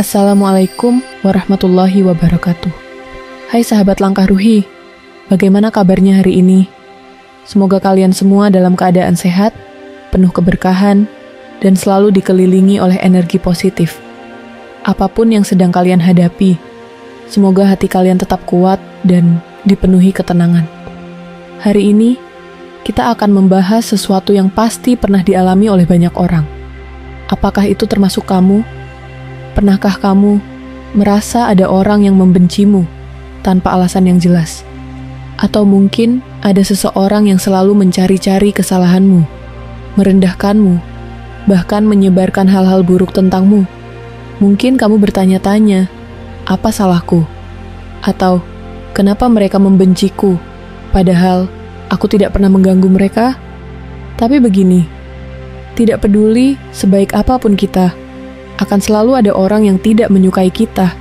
Assalamualaikum warahmatullahi wabarakatuh. Hai sahabat Langkah Ruhi, bagaimana kabarnya hari ini? Semoga kalian semua dalam keadaan sehat, penuh keberkahan, dan selalu dikelilingi oleh energi positif. Apapun yang sedang kalian hadapi, semoga hati kalian tetap kuat dan dipenuhi ketenangan. Hari ini, kita akan membahas sesuatu yang pasti pernah dialami oleh banyak orang. Apakah itu termasuk kamu? Pernahkah kamu merasa ada orang yang membencimu tanpa alasan yang jelas? Atau mungkin ada seseorang yang selalu mencari-cari kesalahanmu, merendahkanmu, bahkan menyebarkan hal-hal buruk tentangmu. Mungkin kamu bertanya-tanya, apa salahku? Atau, kenapa mereka membenciku? Padahal, aku tidak pernah mengganggu mereka. Tapi begini, tidak peduli sebaik apapun kita, akan selalu ada orang yang tidak menyukai kita.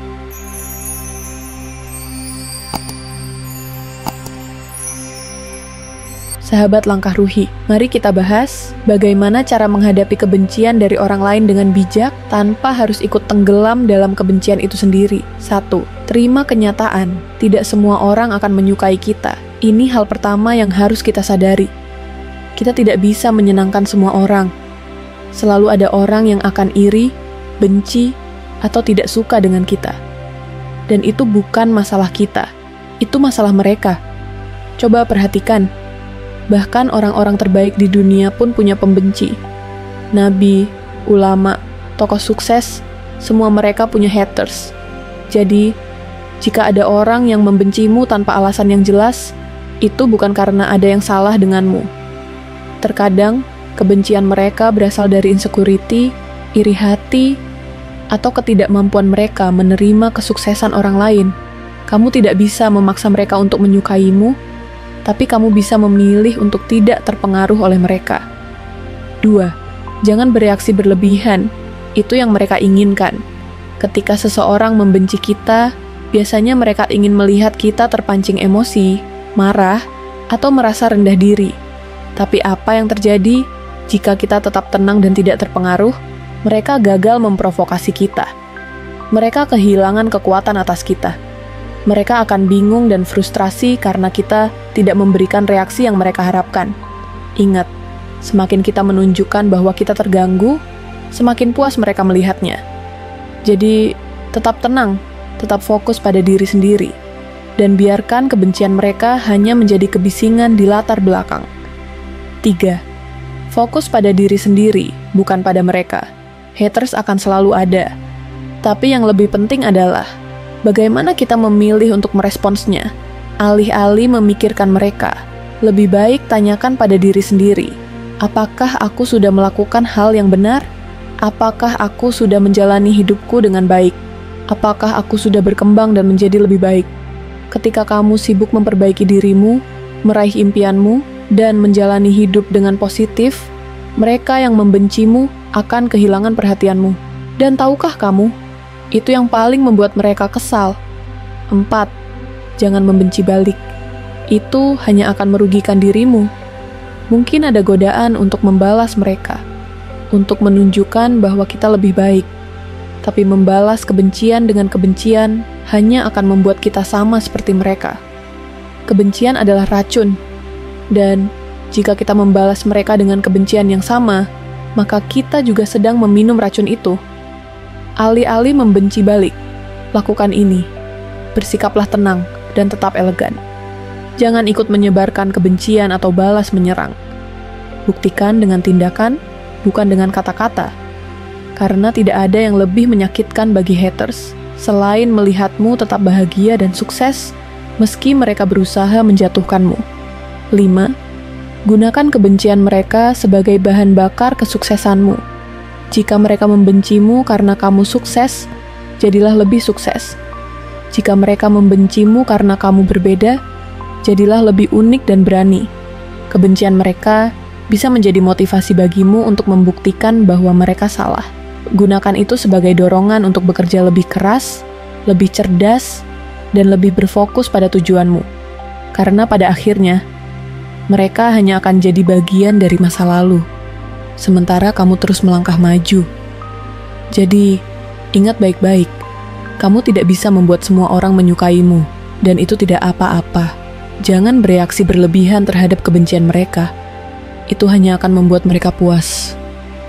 Sahabat Langkah Ruhi, mari kita bahas bagaimana cara menghadapi kebencian dari orang lain dengan bijak tanpa harus ikut tenggelam dalam kebencian itu sendiri. 1. Terima kenyataan, tidak semua orang akan menyukai kita. Ini hal pertama yang harus kita sadari. Kita tidak bisa menyenangkan semua orang. Selalu ada orang yang akan iri, benci, atau tidak suka dengan kita. Dan itu bukan masalah kita, itu masalah mereka. Coba perhatikan, bahkan orang-orang terbaik di dunia pun punya pembenci. Nabi, ulama, tokoh sukses, semua mereka punya haters. Jadi, jika ada orang yang membencimu tanpa alasan yang jelas, itu bukan karena ada yang salah denganmu. Terkadang, kebencian mereka berasal dari insecurity, iri hati, atau ketidakmampuan mereka menerima kesuksesan orang lain. Kamu tidak bisa memaksa mereka untuk menyukaimu, tapi kamu bisa memilih untuk tidak terpengaruh oleh mereka. 2. Jangan bereaksi berlebihan, itu yang mereka inginkan. Ketika seseorang membenci kita, biasanya mereka ingin melihat kita terpancing emosi, marah, atau merasa rendah diri. Tapi apa yang terjadi jika kita tetap tenang dan tidak terpengaruh? Mereka gagal memprovokasi kita. Mereka kehilangan kekuatan atas kita. Mereka akan bingung dan frustrasi karena kita tidak memberikan reaksi yang mereka harapkan. Ingat, semakin kita menunjukkan bahwa kita terganggu, semakin puas mereka melihatnya. Jadi, tetap tenang, tetap fokus pada diri sendiri, dan biarkan kebencian mereka hanya menjadi kebisingan di latar belakang. 3. Fokus pada diri sendiri, bukan pada mereka. Haters akan selalu ada. Tapi yang lebih penting adalah bagaimana kita memilih untuk meresponsnya. Alih-alih memikirkan mereka, lebih baik tanyakan pada diri sendiri. Apakah aku sudah melakukan hal yang benar? Apakah aku sudah menjalani hidupku dengan baik? Apakah aku sudah berkembang dan menjadi lebih baik? Ketika kamu sibuk memperbaiki dirimu, meraih impianmu, dan menjalani hidup dengan positif, mereka yang membencimu akan kehilangan perhatianmu. Dan tahukah kamu, itu yang paling membuat mereka kesal. 4. Jangan membenci balik. Itu hanya akan merugikan dirimu. Mungkin ada godaan untuk membalas mereka, untuk menunjukkan bahwa kita lebih baik. Tapi membalas kebencian dengan kebencian hanya akan membuat kita sama seperti mereka. Kebencian adalah racun. Dan jika kita membalas mereka dengan kebencian yang sama, maka kita juga sedang meminum racun itu. Alih-alih membenci balik, lakukan ini. Bersikaplah tenang dan tetap elegan. Jangan ikut menyebarkan kebencian atau balas menyerang. Buktikan dengan tindakan, bukan dengan kata-kata. Karena tidak ada yang lebih menyakitkan bagi haters selain melihatmu tetap bahagia dan sukses meski mereka berusaha menjatuhkanmu. 5. Gunakan kebencian mereka sebagai bahan bakar kesuksesanmu. Jika mereka membencimu karena kamu sukses, jadilah lebih sukses. Jika mereka membencimu karena kamu berbeda, jadilah lebih unik dan berani. Kebencian mereka bisa menjadi motivasi bagimu untuk membuktikan bahwa mereka salah. Gunakan itu sebagai dorongan untuk bekerja lebih keras, lebih cerdas, dan lebih berfokus pada tujuanmu. Karena pada akhirnya, mereka hanya akan jadi bagian dari masa lalu, sementara kamu terus melangkah maju. Jadi, Ingat baik-baik, kamu tidak bisa membuat semua orang menyukaimu, dan itu tidak apa-apa. Jangan bereaksi berlebihan terhadap kebencian mereka. Itu hanya akan membuat mereka puas.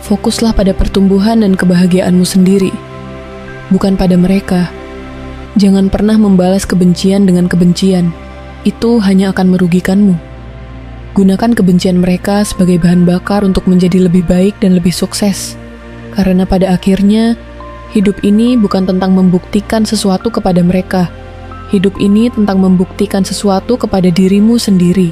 Fokuslah pada pertumbuhan dan kebahagiaanmu sendiri, bukan pada mereka. Jangan pernah membalas kebencian dengan kebencian. Itu hanya akan merugikanmu. Gunakan kebencian mereka sebagai bahan bakar untuk menjadi lebih baik dan lebih sukses. Karena pada akhirnya, hidup ini bukan tentang membuktikan sesuatu kepada mereka. Hidup ini tentang membuktikan sesuatu kepada dirimu sendiri.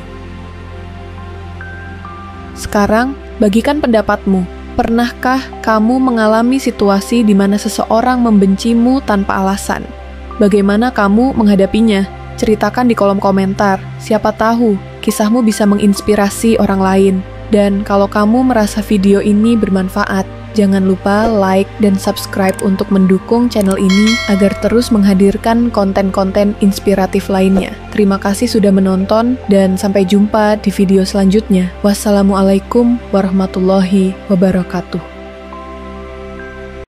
Sekarang, bagikan pendapatmu. Pernahkah kamu mengalami situasi di mana seseorang membencimu tanpa alasan? Bagaimana kamu menghadapinya? Ceritakan di kolom komentar. Siapa tahu, kisahmu bisa menginspirasi orang lain. Dan kalau kamu merasa video ini bermanfaat, jangan lupa like dan subscribe untuk mendukung channel ini agar terus menghadirkan konten-konten inspiratif lainnya. Terima kasih sudah menonton dan sampai jumpa di video selanjutnya. Wassalamualaikum warahmatullahi wabarakatuh.